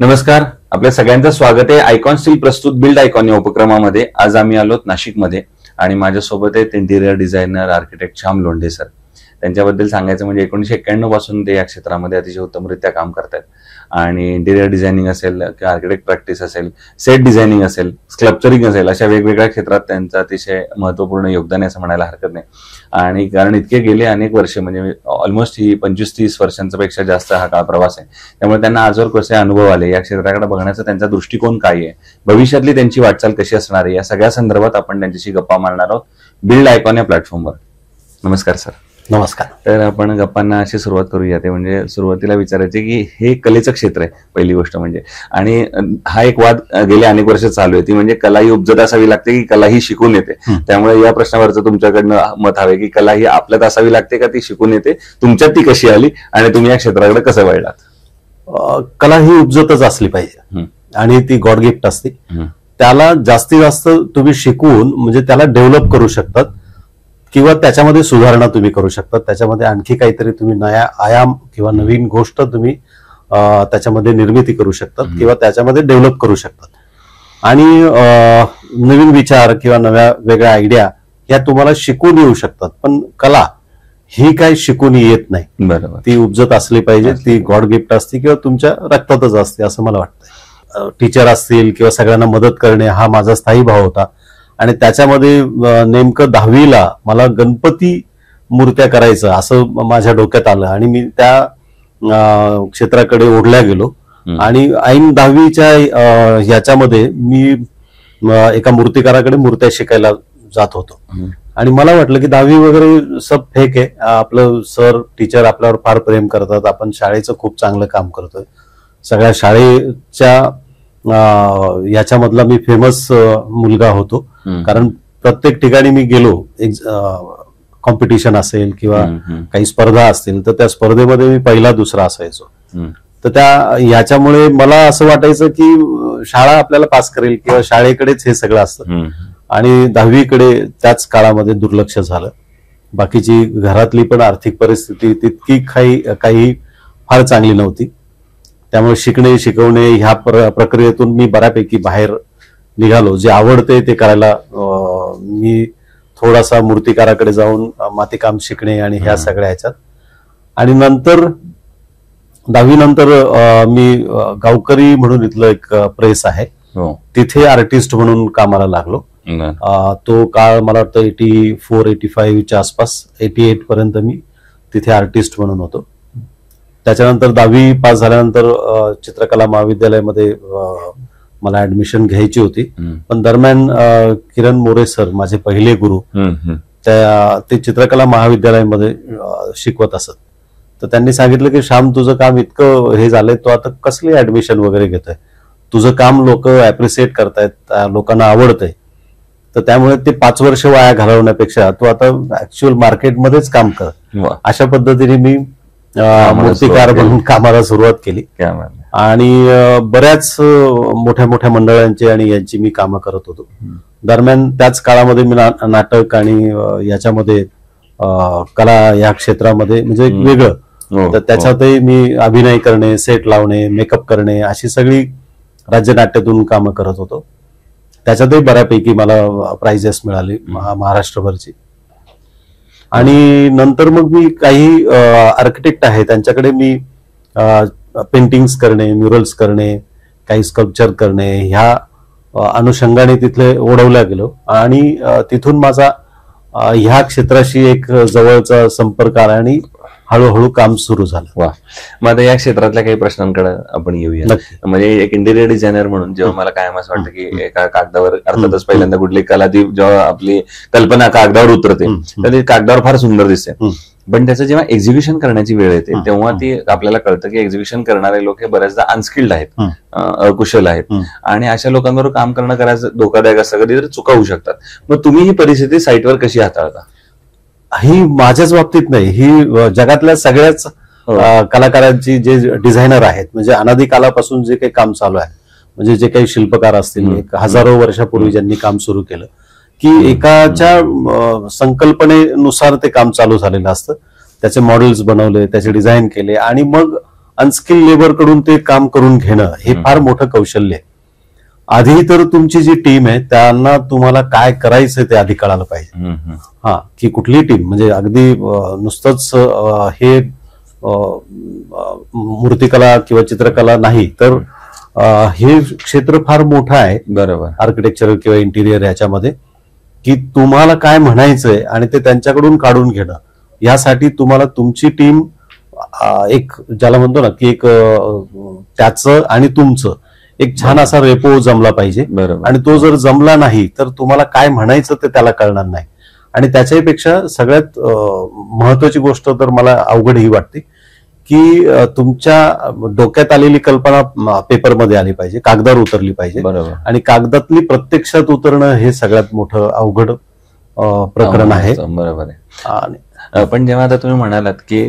नमस्कार, आपल्या सगळ्यांचं स्वागत आहे आयकॉन स्टील प्रस्तुत बिल्ड आयकॉन या उपक्रमामध्ये. आज आम्ही आलोत नाशिकमध्ये आणि माझ्यासोबत आहेत interior designer architect Shyam Londhe sir. त्यांच्याबद्दल सांगायचं म्हणजे 1991 पासून ते या क्षेत्रामध्ये अतिशय उत्तमरित्या काम करतात आणि इंटिरियर डिझायनिंग असेल किंवा आर्किटेक्ट प्रॅक्टिस असेल, सेट डिझायनिंग असेल, स्कल्पचरिंग असेल, अशा वेगवेगळ्या क्षेत्रात त्यांचं अतिशय महत्वपूर्ण योगदान आहे असं म्हणायला हरकत नाही. आणि कारण इतके गेले अनेक वर्षे म्हणजे ऑलमोस्ट ही 25-30 वर्षांचा पेक्षा जास्त हा काळ प्रवास आहे. त्यामुळे त्यांना आजवर कसे अनुभव आले, या क्षेत्राकडे बघण्याचा त्यांचा दृष्टिकोन काय आहे, भविष्यातली त्यांची वाटचाल कशी असणार आहे, या सगळ्या संदर्भात आपण त्यांच्याशी गप्पा मारणार आहोत बिल्ड आयकॉन या प्लॅटफॉर्मवर. नमस्कार सर. नमस्कार. तर आपण गप्पांना अशी सुरुवात करूया. ते म्हणजे सुरुवातीला विचारायचे की हे कलेचं क्षेत्र आहे पहिली गोष्ट म्हणजे, आणि हा एक वाद गेले अनेक वर्ष चालू आहे ती म्हणजे कला ही उपजत असावी लागते की कला ही शिकून येते. त्यामुळे या प्रश्नावरचं तुमच्याकडनं मत हवे की कला ही आपल्यात असावी लागते का ती शिकून येते, तुमच्यात ती कशी आली आणि तुम्ही या क्षेत्राकडे कसं वळलात? कला ही उपजतच असली पाहिजे आणि ती गॉड गिफ्ट असते. त्याला जास्तीत जास्त तुम्ही शिकवून म्हणजे त्याला डेव्हलप करू शकतात किंवा त्याच्यामध्ये सुधारणा तुम्ही करू शकता. त्याच्यामध्ये आणखी काहीतरी तुम्ही नया आयाम किंवा नवीन गोष्ट तुम्ही त्याच्यामध्ये निर्मिती करू शकतात किंवा त्याच्यामध्ये डेव्हलप करू शकतात. आणि नवीन विचार किंवा नव्या वेगळ्या आयडिया या तुम्हाला शिकून येऊ शकतात. पण कला ही काही शिकून येत नाही. बरोबर. ती उपजत असली पाहिजे, ती गॉड गिफ्ट असते किंवा तुमच्या रक्तातच असते असं मला वाटतं. टीचर असतील किंवा सगळ्यांना मदत करणे हा माझा स्थायी भाव होता. आणि त्याच्यामध्ये नेमकं 10वीला मला गणपती मूर्त्या करायचं असं माझ्या डोक्यात आलं आणि मी त्या क्षेत्राकडे ओढल्या गेलो. आणि ऐन 10वीच्या ह्याच्यामध्ये मी एका मूर्तिकाराकडे मूर्त्या शिकायला जात होतो. आणि मला वाटलं की 10वी वगैरे सब फेक आहे, आपलं सर टीचर आपल्यावर फार प्रेम करतात, आपण शाळेचं खूप चांगलं काम करतोय. सगळ्या शाळेच्या याच्यामधला मी फेमस मुलगा होतो, कारण प्रत्येक ठिकाणी मी गेलो, कॉम्पिटिशन असेल किंवा काही स्पर्धा असतील तर त्या स्पर्धेमध्ये मी पहिला दुसरा असायचो. तर त्या याच्यामुळे मला असं वाटायचं की शाळा आपल्याला पास करेल किंवा शाळेकडेच हे सगळं असतं. आणि 10वीकडे त्याच काळामध्ये दुर्लक्ष झालं. बाकीची घरातली पण आर्थिक परिस्थिती तितकी काही फार चांगली नव्हती. त्यामुळे शिकणे शिकवणे ह्या प्रक्रियेतून मी बऱ्यापैकी बाहेर निघालो. जे आवडते ते करायला मी थोडासा मूर्तिकाराकडे जाऊन मातीकाम शिकणे आणि ह्या सगळ्या ह्याच्यात. आणि नंतर 10वी नंतर मी गावकरी म्हणून इथलं एक प्रेस आहे तिथे आर्टिस्ट म्हणून कामाला लागलो. तो काळ मला वाटतं 84-85च्या आसपास, 88 पर्यंत मी तिथे आर्टिस्ट म्हणून होतो. त्याच्यानंतर 10वी पास झाल्यानंतर चित्रकला महाविद्यालयामध्ये मला ऍडमिशन घ्यायची होती. पण दरम्यान किरण मोरे सर माझे पहिले गुरु ते चित्रकला महाविद्यालयामध्ये शिकवत असत. तर त्यांनी सांगितलं की श्याम तुझं काम इतकं हे झालंय, तो आता कसली ऍडमिशन वगैरे घेतोय, तुझं काम लोक अप्रिशिएट करतायत, लोकांना आवडतंय, तर त्यामुळे ते 5 वर्ष वाया घालवण्यापेक्षा तू आता ऍक्च्युअल मार्केटमध्येच काम कर. अशा पद्धतीने मी मूर्तिकार म्हणून कामाला सुरुवात केली आणि बऱ्याच मोठ्या मोठ्या मंडळांची आणि यांची मी कामं करत होतो. दरम्यान त्याच काळामध्ये मी नाटक आणि याच्यामध्ये कला या क्षेत्रामध्ये म्हणजे वेगळं, तर त्याच्यातही मी अभिनय करणे, सेट लावणे, मेकअप करणे अशी सगळी राज्य नाट्यातून कामं करत होतो. त्याच्यातही बऱ्यापैकी मला प्राइजेस मिळाली महाराष्ट्रभरची. आणि नंतर मग मी काही आर्किटेक्ट आहे त्यांच्याकडे मी पेंटिंग्स करणे, म्युरल्स करणे, काही स्कल्पचर करणे ह्या अनुषंगाने तिथले ओढवल्या गेलो. आणि तिथून माझा ह्या क्षेत्राशी एक जवळचा संपर्क आला आणि हळूहळू काम सुरू झालं. वा. मग आता या क्षेत्रातल्या काही प्रश्नांकडे आपण येऊया. म्हणजे एक इंटिरियर डिझायनर म्हणून जेव्हा मला कायम असं वाटतं की एका कागदावर अर्थातच पहिल्यांदा कुठली कला ती जेव्हा आपली कल्पना कागदावर उतरते तर ती कागदावर फार सुंदर दिसते. पण त्याचं जेव्हा एक्झिक्युशन करण्याची वेळ येते तेव्हा ती आपल्याला कळतं की एक्झिक्युशन करणारे लोक हे बऱ्याचदा अनस्किल्ड आहेत, अकुशल आहेत आणि अशा लोकांबरोबर काम करणं करायचं धोकादायक असतं, कधीतरी चुका होऊ शकतात. मग तुम्ही ही परिस्थिती साईटवर कशी हाताळता? ही माझ्याच बाबतीत नाही, ही जगातल्या सगळ्याच कलाकारांची जे डिझायनर आहेत म्हणजे अनादी कालापासून जे काही काम चालू आहे, म्हणजे जे काही शिल्पकार असतील एक हजारो वर्षापूर्वी ज्यांनी काम सुरू केलं की एकाच्या संकल्पनेनुसार ते काम चालू झालेलं असतं. त्याचे मॉडेल्स बनवले, त्याचे डिझाईन केले आणि मग अनस्किल लेबर कडून ते काम करून घेणं हे फार मोठं कौशल्य आहे. आधी तर तुमची जी टीम आहे त्यांना तुम्हाला काय करायचं ते आधी कळायला पाहिजे. हा, की कुठली टीम म्हणजे अगदी नुसतंच हे मूर्तिकला किंवा चित्रकला नाही तर हे क्षेत्र फार मोठं आहे. बरोबर. आर्किटेक्चर किंवा इंटिरियर याच्यामध्ये की तुम्हाला काय म्हणायचंय आणि ते त्यांच्याकडून काढून घेणं यासाठी तुम्हाला तुमची टीम एक ज्याला म्हणतो ना की एक त्याचं आणि तुमचं एक छान असा रेपो जमला पाहिजे. आणि तो जर जमला नाही तर तुम्हाला काय म्हणायचं ते त्याला कळणार नाही. आणि त्याच्यापेक्षा सगळ्यात महत्वाची गोष्ट तर मला अवघड ही वाटते की तुमच्या डोक्यात आलेली कल्पना पेपरमध्ये आली पाहिजे, कागदावर उतरली पाहिजे. आणि कागदातली प्रत्यक्षात उतरणं हे सगळ्यात मोठं अवघड प्रकरण आहे. बरोबर आहे. पण जेव्हा आता तुम्ही म्हणालात की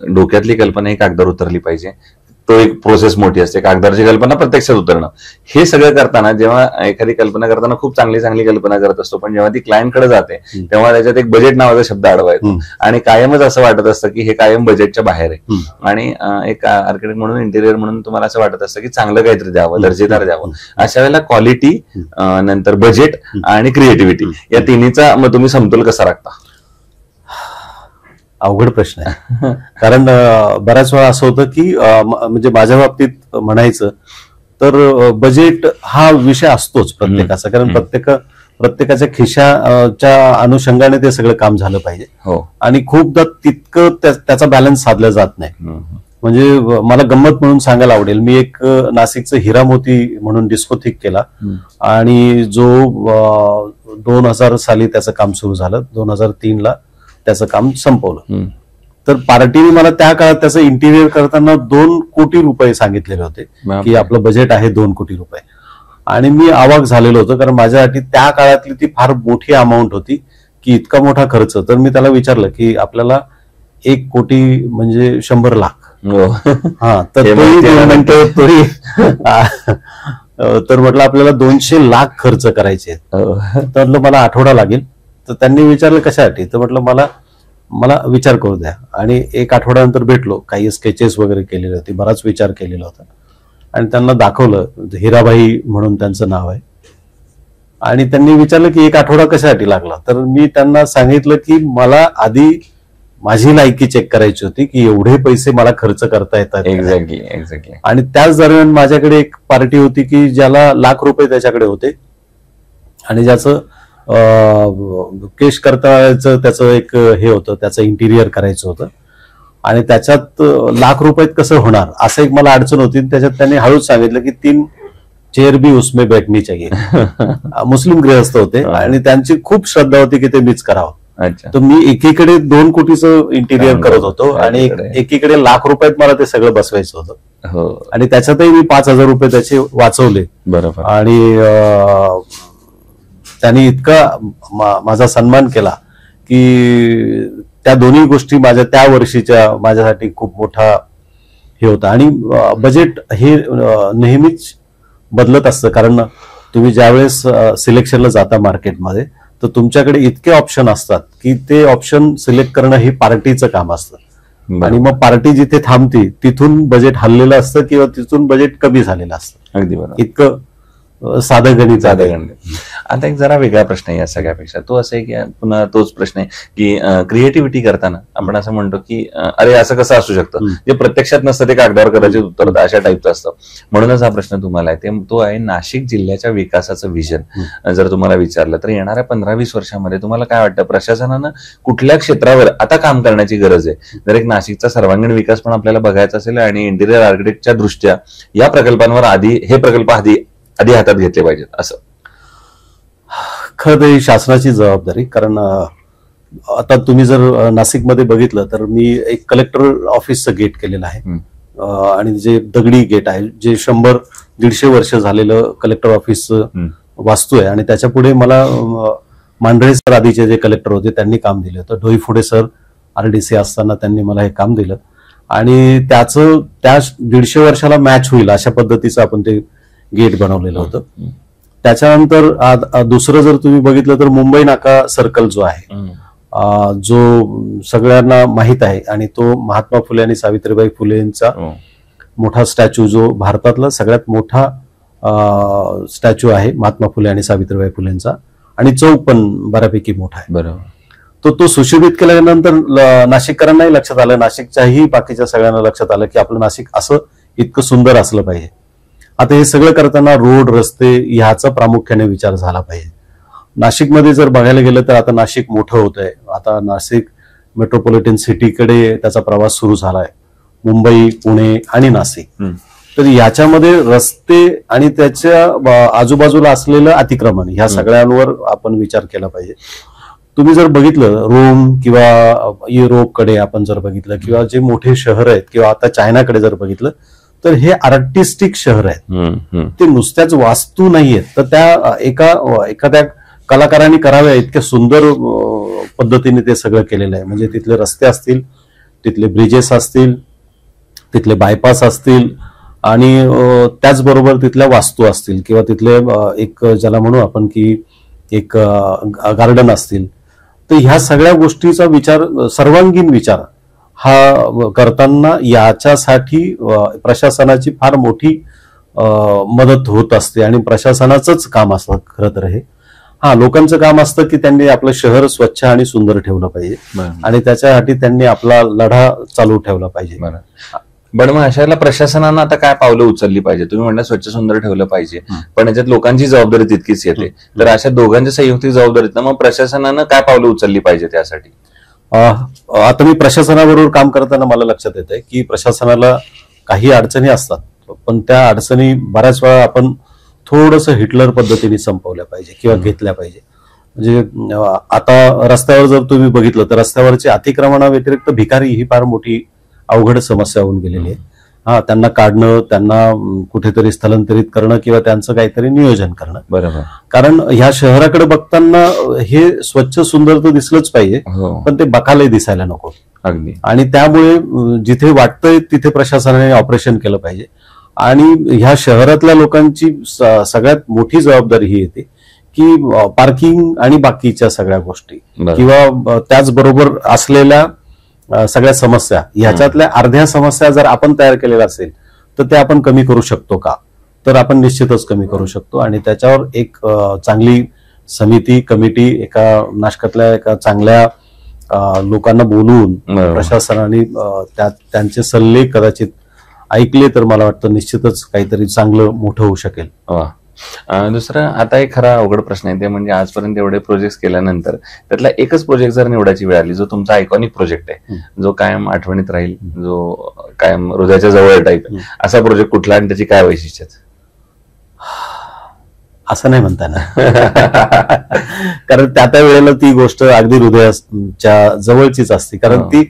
डोक्यातली कल्पना ही कागदावर उतरली पाहिजे, तो एक प्रोसेस मोठी असते. कागदावरची कल्पना प्रत्यक्षात उतरणं हे सगळं करताना जेव्हा एखादी कल्पना करताना खूप चांगली कल्पना करत असतो, पण जेव्हा ती क्लायंटकडे जाते तेव्हा त्याच्यात एक बजेट नावाचा शब्द आडवा येतो आणि कायमच असं वाटत असतं की हे कायम बजेटच्या बाहेर आहे. आणि एक आर्किटेक्ट म्हणून, इंटिरियर म्हणून तुम्हाला असं वाटत असतं की चांगलं काहीतरी द्यावं, दर्जेदार द्यावं. अशा वेळेला क्वालिटी, नंतर बजेट आणि क्रिएटिव्हिटी या तिन्हीचा मग तुम्ही समतोल कसा राखता? अवघड प्रश्न आहे. कारण बऱ्याच वेळा असं होतं की म्हणजे माझ्या बाबतीत म्हणायचं तर बजेट हा विषय असतोच प्रत्येकाचा. कारण प्रत्येकाच्या खिशाच्या अनुषंगाने ते सगळं काम झालं पाहिजे. आणि खूपदा तितकं त्याचा बॅलन्स साधला जात नाही. म्हणजे मला गंमत म्हणून सांगायला आवडेल, मी एक नाशिकचं हिरामोती म्हणून डिस्को थिक केला आणि जो 2000 साली त्याचं काम सुरू झालं, 2003ला त्याचं काम संपवलं. तर पार्टीने मला त्या काळात त्याचं इंटिरियर करताना 2 कोटी रुपये सांगितलेले होते की आपलं बजेट आहे 2 कोटी रुपये. आणि मी अवाक झालेलो होतो कारण माझ्यासाठी त्या काळातली ती फार मोठी अमाऊंट होती की इतका मोठा खर्च. तर मी त्याला विचारलं की आपल्याला 1 कोटी म्हणजे 100 लाख. हा, तर तर म्हटलं आपल्याला 200 लाख खर्च करायचे. तर मला आठवडा लागेल. तर त्यांनी विचारलं कशासाठी, तर म्हटलं मला विचार करू द्या. आणि 1 आठवड्यानंतर भेटलो, काही स्केचेस वगैरे केलेले होते, बराच विचार केलेला होता आणि त्यांना दाखवलं. हिराबाई म्हणून त्यांचं नाव आहे. आणि त्यांनी विचारलं की 1 आठवडा कशासाठी लागला. तर मी त्यांना सांगितलं की मला आधी माझी लायकी चेक करायची होती की एवढे पैसे मला खर्च करता येतात. एक्झॅक्टली. आणि त्याच दरम्यान माझ्याकडे एक पार्टी होती की ज्याला लाख रुपये त्याच्याकडे होते आणि ज्याचं केश करताचं त्याचं एक हे होतं, त्याचं इंटिरियर करायचं होतं आणि त्याच्यात लाख रुपयात कसं होणार असं एक मला अडचण होती. त्याच्यात त्यांनी हळूच सांगितलं की 3 चेअर भी उसमें बैठनी चाहिए. मुस्लिम गृहस्थ होते आणि त्यांची खूप श्रद्धा होती की ते मीच करावं. तर मी एकीकडे 2 कोटीचं इंटिरियर करत होतो आणि एकीकडे लाख रुपयात मला ते सगळं बसवायचं होतं. आणि त्याच्यातही मी 5000 रुपये त्याचे वाचवले. बरोबर. आणि त्यांनी इतका माझा सन्मान केला की त्या दोन्ही गोष्टी माझ्या त्या वर्षीच्या माझ्यासाठी खूप मोठा हे होता. आणि बजेट हे नेहमीच बदलत असतं कारण तुम्ही ज्यावेळेस सिलेक्शनला जाता मार्केटमध्ये तर तुमच्याकडे इतके ऑप्शन असतात की ते ऑप्शन सिलेक्ट करणं हे पार्टीचं काम असतं. आणि मग पार्टी जिथे थांबते तिथून बजेट हल्लेलं असतं किंवा तिथून बजेट कमी झालेलं असतं. अगदी बरोबर. इतकं साधं गणित. आता एक जरा वेगळा प्रश्न आहे या सगळ्यापेक्षा. तो असं आहे की पुन्हा तोच प्रश्न आहे की क्रिएटिव्हिटी करताना आपण असं म्हणतो की अरे असं कसं असू शकतं, जे प्रत्यक्षात नसतं ते कागदावर कदाचित उतरतं, अशा टाईपचं असतं. म्हणूनच हा प्रश्न तुम्हाला आहे तो आहे नाशिक जिल्ह्याच्या विकासाचं व्हिजन जर तुम्हाला विचारलं तर येणाऱ्या 15-20 वर्षामध्ये तुम्हाला काय वाटतं प्रशासनानं कुठल्या क्षेत्रावर आता काम करण्याची गरज आहे? जर एक नाशिकचा सर्वांगीण विकास पण आपल्याला बघायचा असेल आणि इंटिरियर आर्किटेक्टच्या दृष्ट्या या प्रकल्पांवर हे प्रकल्प आधी हातात घेतले पाहिजेत असं खरं तर शासनाची जबाबदारी. कारण आता तुम्ही जर नाशिकमध्ये बघितलं तर मी एक कलेक्टर ऑफिसचं गेट केलेलं आहे आणि जे दगडी गेट आहे जे 100-150 वर्ष झालेलं कलेक्टर ऑफिसचं वास्तू आहे. आणि त्याच्या पुढे मला मांढरे सर आधीचे जे कलेक्टर होते त्यांनी काम दिलं होतं. डोईफोडे सर RDC असताना त्यांनी मला हे काम दिलं आणि त्याचं त्या 150 वर्षाला मॅच होईल अशा पद्धतीचं आपण ते गेट बनवलेलं होतं. त्याच्यानंतर दुसरं जर तुम्ही बघितलं तर मुंबई नाका सर्कल जो आहे जो सगळ्यांना माहीत आहे आणि तो महात्मा फुले आणि सावित्रीबाई फुलेंचा मोठा स्टॅच्यू, जो भारतातला सगळ्यात मोठा स्टॅच्यू आहे महात्मा फुले आणि सावित्रीबाई फुलेंचा, आणि चौक पण बऱ्यापैकी मोठा आहे. बरोबर. तो सुशोभित केल्यानंतर नाशिककरांनाही लक्षात आलं, नाशिकच्याही बाकीच्या सगळ्यांना लक्षात आलं की आपलं नाशिक असं इतकं सुंदर असलं पाहिजे. आता हे सगळं करताना रोड, रस्ते ह्याचा प्रामुख्याने विचार झाला पाहिजे. नाशिकमध्ये जर बघायला गेलं तर आता नाशिक मोठं होत आहे. आता नाशिक मेट्रोपॉलिटन सिटीकडे त्याचा प्रवास सुरू झालाय. मुंबई, पुणे आणि नाशिक. तर याच्यामध्ये रस्ते आणि त्याच्या आजूबाजूला असलेलं अतिक्रमण ह्या सगळ्यांवर आपण विचार केला पाहिजे. तुम्ही जर बघितलं रोम किंवा युरोपकडे आपण जर बघितलं किंवा जे मोठे शहर आहेत किंवा आता चायनाकडे जर बघितलं तर हे आर्टिस्टिक शहर आहेत. ते नुसत्याच वास्तू नाहीयेत. तर त्या एखाद्या कलाकारांनी कराव्या इतक्या सुंदर पद्धतीने ते सगळं केलेलं आहे. म्हणजे तिथले रस्ते असतील, तिथले ब्रिजेस असतील, तिथले बायपास असतील आणि त्याचबरोबर तिथल्या वास्तू असतील किंवा तिथले एक ज्याला म्हणू आपण की एक गार्डन असतील. तर ह्या सगळ्या गोष्टीचा विचार, सर्वांगीण विचार हा करताना याच्यासाठी प्रशासनाची फार मोठी मदत होत असते आणि प्रशासनाचंच काम असतं खरं तर हे. लोकांचं काम असतं की त्यांनी आपलं शहर स्वच्छ आणि सुंदर ठेवलं पाहिजे आणि त्याच्यासाठी त्यांनी आपला लढा चालू ठेवला पाहिजे. पण मग अशाला प्रशासनानं आता काय पावलं उचलली पाहिजे? तुम्ही म्हणलं स्वच्छ सुंदर ठेवलं पाहिजे, पण याच्यात लोकांची जबाबदारी तितकीच येते. तर अशा दोघांच्या संयुक्त जबाबदारीत मग प्रशासनानं काय पावलं उचलली पाहिजे त्यासाठी? आता मी प्रशासनाबरोबर काम करताना मला लक्षात येत आहे की प्रशासनाला काही अडचणी असतात, पण त्या अडचणी बऱ्याच वेळा आपण थोडंसं हिटलर पद्धतीने संपवल्या पाहिजे किंवा घेतल्या पाहिजे. म्हणजे आता रस्त्यावर जर तुम्ही बघितलं तर रस्त्यावरच्या अतिक्रमणा व्यतिरिक्त भिकारी ही फार मोठी अवघड समस्या होऊन गेलेली आहे. त्यांना काढणं, त्यांना कुठेतरी स्थलांतरित करणं किंवा त्यांचं काहीतरी नियोजन करणं. बरोबर. कारण ह्या शहराकडे बघताना हे स्वच्छ सुंदर तर दिसलंच पाहिजे, पण ते बकालही दिसायला नको. अगदी. आणि त्यामुळे जिथे वाटतंय तिथे प्रशासनाने ऑपरेशन केलं पाहिजे. आणि ह्या शहरातल्या लोकांची सगळ्यात मोठी जबाबदारी ही येते की पार्किंग आणि बाकीच्या सगळ्या गोष्टी किंवा त्याचबरोबर असलेल्या सगळ्या समस्या, ह्याच्यातल्या अर्ध्या समस्या जर आपण तयार केलेल्या असेल तर ते आपण कमी करू शकतो का? तर आपण निश्चितच कमी करू शकतो. आणि त्याच्यावर एक चांगली समिती, कमिटी, एका नाशकातल्या एका चांगल्या लोकांना बोलवून प्रशासनाने त्यांचे सल्ले कदाचित ऐकले तर मला वाटतं निश्चितच काहीतरी चांगलं मोठं होऊ शकेल. दुसरं आता एक खरा अवघड प्रश्न आहे, ते म्हणजे आजपर्यंत एवढे प्रोजेक्ट केल्यानंतर त्यातला एकच प्रोजेक्ट जर निवडायची वेळ आली, जो तुमचा आयकॉनिक प्रोजेक्ट आहे, जो कायम आठवणीत राहील, जो कायम हृदयाच्या जवळ टाईप, असा प्रोजेक्ट कुठला आणि त्याची काय वैशिष्ट्य? असं नाही म्हणता ना कारण त्या वेळेला ती गोष्ट अगदी हृदयाच्या जवळचीच असते, कारण ती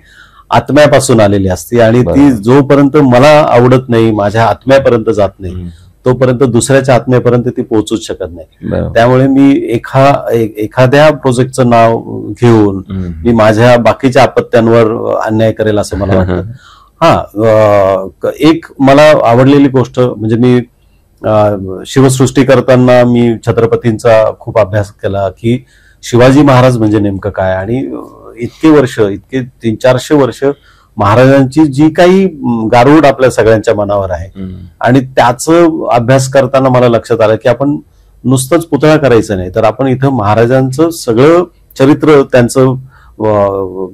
आत्म्यापासून आलेली असते आणि ती जोपर्यंत मला आवडत नाही, माझ्या आत्म्यापर्यंत जात नाही, तोपर्यंत दुसऱ्याच्या आत्म्यापर्यंत ती पोहोचूच शकत नाही. त्यामुळे मी एखाद्या प्रोजेक्टचं नाव घेऊन मी माझ्या बाकीच्या अपत्यांवर अन्याय करेल असं मला वाटतं. एक मला आवडलेली गोष्ट म्हणजे मी शिवसृष्टी करताना मी छत्रपतींचा खूप अभ्यास केला की शिवाजी महाराज म्हणजे नेमकं काय. आणि इतके 300-400 वर्ष महाराजांची जी काही गारुड आपल्या सगळ्यांच्या मनावर आहे आणि त्याचं अभ्यास करताना मला लक्षात आलं की आपण नुसतंच पुतळा करायचं नाही, तर आपण इथं महाराजांचं सगळं चरित्र, त्यांचं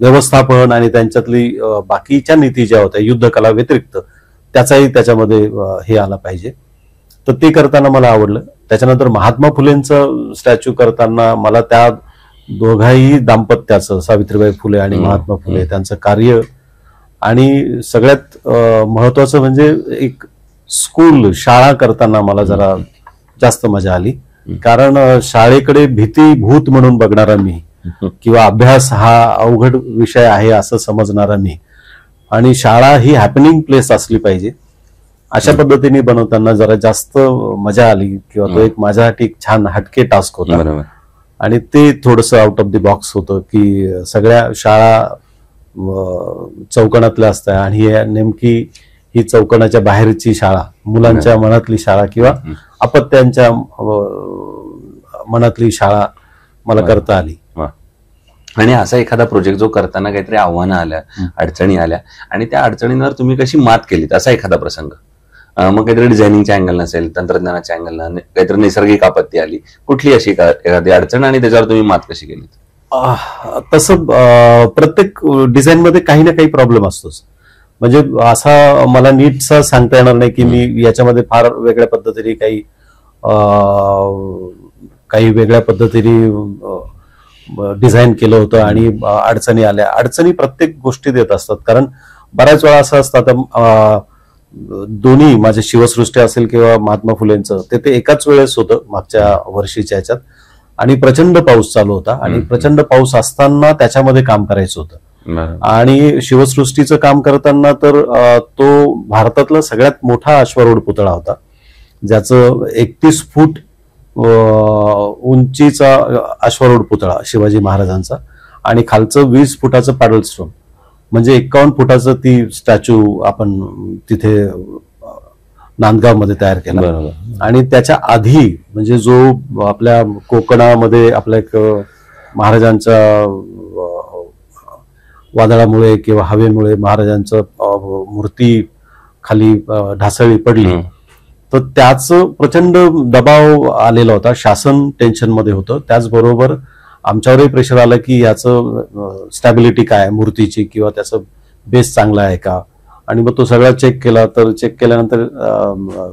व्यवस्थापन आणि त्यांच्यातली बाकीच्या नीती ज्या होत्या युद्धकला व्यतिरिक्त त्याचाही त्याच्यामध्ये हे आला पाहिजे. तर ते करताना मला आवडलं. त्याच्यानंतर महात्मा फुलेंचं स्टॅच्यू करताना मला त्या दोघाही दाम्पत्याचं, सावित्रीबाई फुले आणि महात्मा फुले, त्यांचं कार्य आणि सगळ्यात महत्वाचं म्हणजे एक स्कूल, शाळा करताना मला जरा जास्त मजा आली. कारण शाळेकडे भीतीभूत म्हणून बघणारा मी किंवा अभ्यास हा अवघड विषय आहे असं समजणारा मी, आणि शाळा ही हॅपनिंग प्लेस असली पाहिजे अशा पद्धतीने बनवताना जरा जास्त मजा आली किंवा तो एक माझ्यासाठी एक छान हटके टास्क होता. आणि ते थोडंसं आउट ऑफ द बॉक्स होतं की सगळ्या शाळा चौकोनातल्या असतात आणि नेमकी ही चौकोनाच्या बाहेरची शाळा, मुलांच्या मनातली शाळा किंवा अपत्यांच्या मनातली शाळा मला करता आली. आणि असा एखादा प्रोजेक्ट जो करताना काहीतरी आव्हानं आल्या, अडचणी आल्या आणि त्या अडचणींवर तुम्ही कशी मात केलीत, असा एखादा प्रसंग? मग काहीतरी डिझायनिंगच्या अँगल नसेल, तंत्रज्ञानाच्या अँगल, काहीतरी नैसर्गिक आपत्ती आली, कुठली अशी एखादी अडचण आणि त्याच्यावर तुम्ही मात कशी केलीत? तसं प्रत्येक डिझाईन मध्ये काही ना काही प्रॉब्लेम असतोच. म्हणजे असा मला नीटसा सांगता येणार नाही की मी याच्यामध्ये फार वेगळ्या पद्धतीने काही वेगळ्या पद्धतीने डिझाईन केलं होतं आणि अडचणी आल्या. अडचणी प्रत्येक गोष्टीत येत असतात, कारण बऱ्याच वेळा असं असतं. दोन्ही माझे शिवसृष्टी असेल किंवा महात्मा फुलेंचं ते एकाच वेळेस होतं मागच्या वर्षीच्या ह्याच्यात, आणि प्रचंड पाऊस चालू होता आणि प्रचंड पाऊस असताना त्याच्यामध्ये काम करायचं होतं. आणि शिवसृष्टीचं काम करताना तर तो भारतातला सगळ्यात मोठा अश्वारूढ पुतळा होता, ज्याचं 31 फूट उंचीचा अश्वारूढ पुतळा शिवाजी महाराजांचा, आणि खालचं 20 फुटाचं पॅडल स्टोन, म्हणजे 51 फुटाचं ती स्टॅच्यू आपण तिथे नांदगावमध्ये तयार केला. आणि त्याच्या आधी म्हणजे जो आपल्या कोकणामध्ये आपल्या एक महाराजांच्या वादळामुळे किंवा हवेमुळे महाराजांचं मूर्ती खाली ढासळी पडली, तर त्याचं प्रचंड दबाव आलेला होता. शासन टेन्शनमध्ये होतं, त्याचबरोबर आमच्यावरही प्रेशर आलं की याचं स्टॅबिलिटी काय आहे मूर्तीची, किंवा त्याचं बेस चांगला आहे का. आणि मग तो सगळा चेक केला, तर चेक केल्यानंतर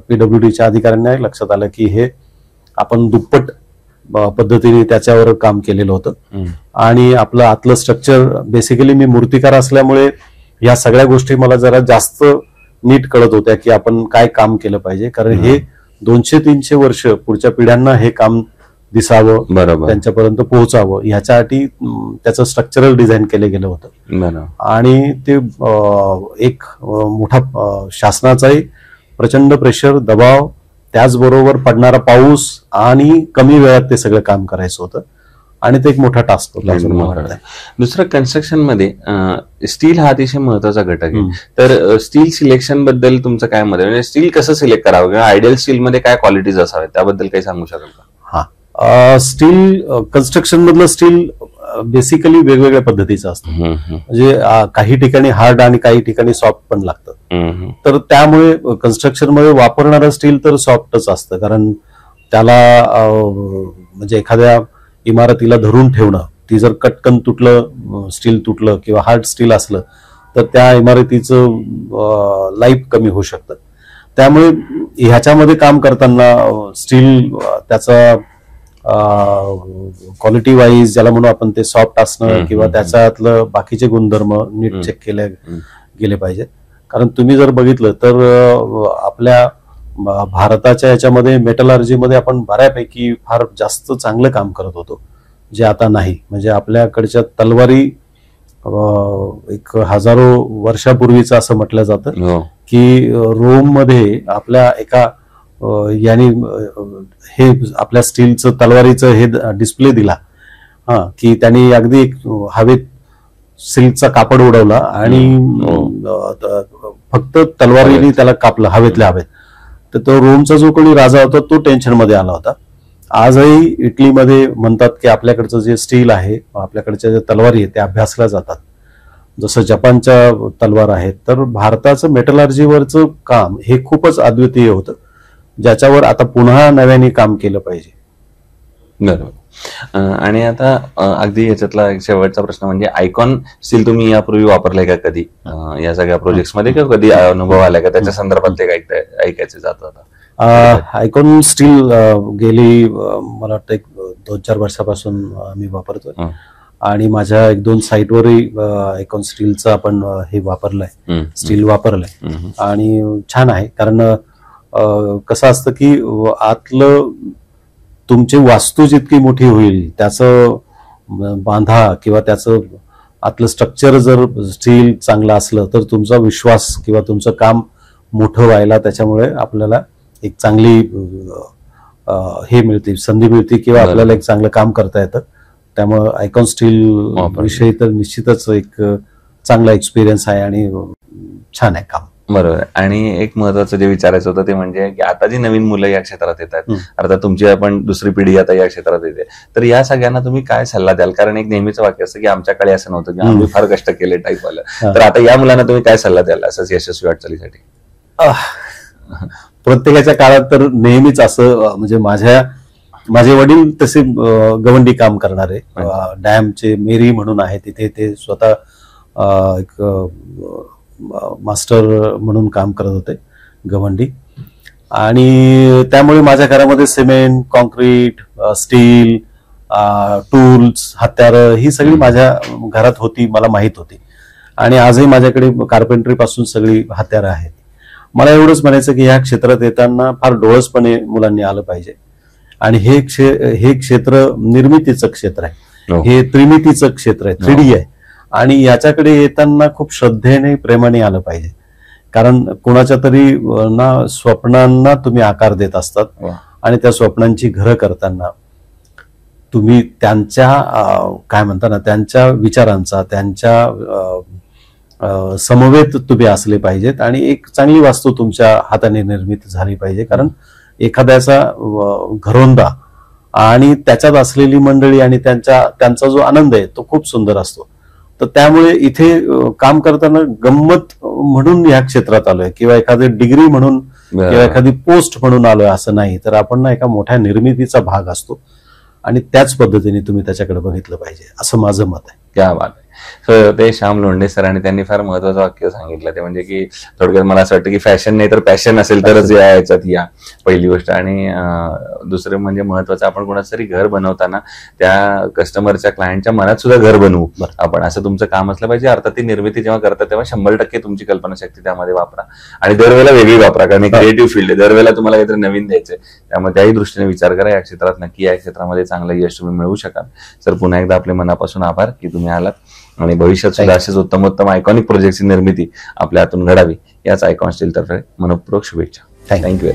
PWDच्या अधिकाऱ्यांना लक्षात आलं की हे आपण दुप्पट पद्धतीने त्याच्यावर काम केलेलं होतं. आणि आपलं आतलं स्ट्रक्चर, बेसिकली मी मूर्तिकार असल्यामुळे या सगळ्या गोष्टी मला जरा जास्त नीट कळत होत्या की आपण काय काम केलं पाहिजे, कारण हे 200-300 वर्ष पुढच्या पिढ्यांना हे काम दिसावं, बरोबर, त्यांच्यापर्यंत पोहोचावं, ह्याच्यासाठी त्याचं स्ट्रक्चरल डिझाईन केलं गेलं होतं. आणि ते एक मोठा शासनाचाही प्रचंड प्रेशर, दबाव, त्याचबरोबर पडणारा पाऊस आणि कमी वेळात ते सगळं काम करायचं होतं, आणि ते एक मोठा टास्क होता. दुसरं, कन्स्ट्रक्शन मध्ये स्टील हा अतिशय महत्वाचा घटक आहे. तर स्टील सिलेक्शन बद्दल तुमचं काय मत आहे? म्हणजे स्टील कसं सिलेक्ट करावं किंवा आयडियल स्टील मध्ये काय क्वालिटीज असाव्यात, त्याबद्दल काही सांगू शकाल का? स्टील, कन्स्ट्रक्शन मधलं स्टील बेसिकली वेगवेगळ्या पद्धतीचं असतं. म्हणजे काही ठिकाणी हार्ड आणि काही ठिकाणी सॉफ्ट पण लागतं. तर त्यामुळे कन्स्ट्रक्शन मध्ये वापरणारं स्टील तर सॉफ्टच असतं, कारण त्याला म्हणजे एखाद्या इमारतीला धरून ठेवणं, ती जर कटकन तुटलं, स्टील तुटलं किंवा हार्ड स्टील असलं तर त्या इमारतीचं लाईफ कमी होऊ शकतं. त्यामुळे ह्याच्यामध्ये काम करताना स्टील त्याचा क्वालिटी वाईज ज्याला म्हणू आपण, ते सॉफ्ट असणं किंवा त्याच्यातलं बाकीचे गुणधर्म नीट चेक केले गेले पाहिजेत. कारण तुम्ही जर बघितलं तर आपल्या भारताच्या याच्यामध्ये मेटलर्जीमध्ये आपण बऱ्यापैकी फार जास्त चांगलं काम करत होतो, जे आता नाही. म्हणजे आपल्याकडच्या तलवारी एक हजारो वर्षापूर्वीचं असं म्हटलं जातं की रोम मध्ये आपल्या एका यांनी हे आपल्या स्टीलचं तलवारीचं हे डिस्प्ले दिला, की त्यांनी अगदी एक हवेत सिल्कचा कापड उडवला आणि फक्त तलवारीने त्याला कापलं हवेतल्या हवेत. तर तो रोमचा जो कोणी राजा होता तो टेन्शन मध्ये आला होता. आजही इटलीमध्ये म्हणतात की आपल्याकडचं जे स्टील आहे, आपल्याकडच्या ज्या तलवारी आहेत त्या अभ्यासल्या जातात, जसं जपानच्या तलवार आहेत. तर भारताचं मेटलर्जीवरचं काम हे खूपच अद्वितीय होतं, ज्याच्यावर आता पुन्हा नव्याने काम केलं पाहिजे. बरोबर. आणि आता अगदी याच्यातला एक शेवटचा प्रश्न म्हणजे आयकॉन स्टील तुम्ही यापूर्वी वापरलंय का कधी या सगळ्या प्रोजेक्ट्स मध्ये, किंवा कधी अनुभव आलाय का त्याच्या संदर्भात ते ऐकायचं जात होतं? आयकॉन स्टील गेली मला वाटतं 2-4 वर्षापासून मी वापरतोय, आणि माझ्या 1-2 साईटवरही आयकॉन स्टीलचं आपण हे वापरलंय, स्टील वापरलंय, आणि छान आहे. कारण कसं असतं की आतलं तुमची वास्तू जितकी मोठी होईल, त्याचं बांधा किंवा त्याचं आतलं स्ट्रक्चर जर स्टील चांगलं असलं तर तुमचा विश्वास किंवा तुमचं काम मोठं व्हायला त्याच्यामुळे आपल्याला एक चांगली हे मिळते, संधी मिळते, किंवा आपल्याला एक चांगलं काम करता येतं. त्यामुळे आयकॉन स्टील विषयी तर निश्चितच एक चांगला एक्सपिरियन्स आहे आणि छान आहे काम. बरोबर. आणि एक महत्वाचं जे विचारायचं होतं ते म्हणजे की आता जी नवीन मुलं या क्षेत्रात येतात, अर्थात तुमची आपण दुसरी पिढी आता या क्षेत्रात येते, तर या सगळ्यांना तुम्ही काय सल्ला द्याल? कारण एक नेहमीचं वाक्य असतं की आमच्याकडे असं नव्हतं की आम्ही फार कष्ट केले टाईप आलं. तर आता या मुलांना तुम्ही काय सल्ला द्याल असंच यशस्वी वाटचालीसाठी? प्रत्येकाच्या काळात तर नेहमीच असं, म्हणजे माझे वडील तसे गवंडी काम करणारे, डॅमचे मेरी म्हणून आहे तिथे, ते स्वतः एक मास्टर म्हणून काम करत होते गवंडी. आणि त्यामुळे माझ्या घरामध्ये सिमेंट, कॉन्क्रीट, स्टील, टूल्स, हत्यारं ही सगळी माझ्या घरात होती, मला माहित होती. आणि आजही माझ्याकडे कार्पेंट्री पासून सगळी हत्यारं आहेत. मला एवढंच म्हणायचं की ह्या क्षेत्रात येताना फार डोळसपणे मुलांनी आलं पाहिजे. आणि हे क्षेत्र निर्मितीचं क्षेत्र आहे, हे त्रिमितीचं क्षेत्र आहे, 3D आहे. आणि याच्याकडे येताना खूप श्रद्धेने, प्रेमाने आलं पाहिजे. कारण कोणाच्या तरी स्वप्नांना तुम्ही आकार देत असतात आणि त्या स्वप्नांची घरं करताना तुम्ही त्यांच्या काय म्हणता ना, त्यांच्या विचारांचा, त्यांच्या समवेत तुम्ही असले पाहिजेत. आणि एक चांगली वास्तू तुमच्या हाताने निर्मित झाली पाहिजे. कारण एखाद्याचा घरोंदा आणि त्याच्यात असलेली मंडळी आणि त्यांचा जो आनंद आहे तो खूप सुंदर असतो. तर त्यामुळे इथे काम करताना गंमत म्हणून या क्षेत्रात आलोय किंवा एखादी डिग्री म्हणून किंवा एखादी पोस्ट म्हणून आलोय असं नाही, तर आपण ना एका मोठ्या निर्मितीचा भाग असतो. आणि त्याच पद्धतीने तुम्ही त्याच्याकडे बघितलं पाहिजे, असं माझं मत आहे. क्या बात आहे. ते श्याम लोंढे सर, आणि त्यांनी फार महत्वाचं वाक्य सांगितलं ते म्हणजे की थोडक्यात मला असं वाटतं की फॅशन नाही तर पॅशन असेल तरच याच्यात या, पहिली गोष्ट. आणि दुसरं म्हणजे महत्वाचं, आपण कोणाचं तरी घर बनवताना त्या कस्टमरच्या, क्लायंटच्या मनात सुद्धा घर बनवू आपण, असं तुमचं काम असलं पाहिजे. अर्थात ती निर्मिती जेव्हा करता तेव्हा 100% तुमची कल्पनाशक्ती त्यामध्ये वापरा आणि दरवेळेला वेगळी वापरा, कारण क्रिएटिव्ह फील्ड आहे, दरवेळेला तुम्हाला काहीतरी नवीन द्यायचंय. त्यामुळे त्याही दृष्टीने विचार करा. या क्षेत्रात नक्की, या क्षेत्रामध्ये चांगलं यश तुम्ही मिळवू शकाल. सर, पुन्हा एकदा आपले मनापासून आभार की तुम्ही आलात आणि भविष्यात सुद्धा असेच उत्तमोत्तम आयकॉनिक प्रोजेक्टची निर्मिती आपल्या हातून घडावी, याच आयकॉन स्टील तर्फे मनपूर्वक शुभेच्छा. थँक्यू.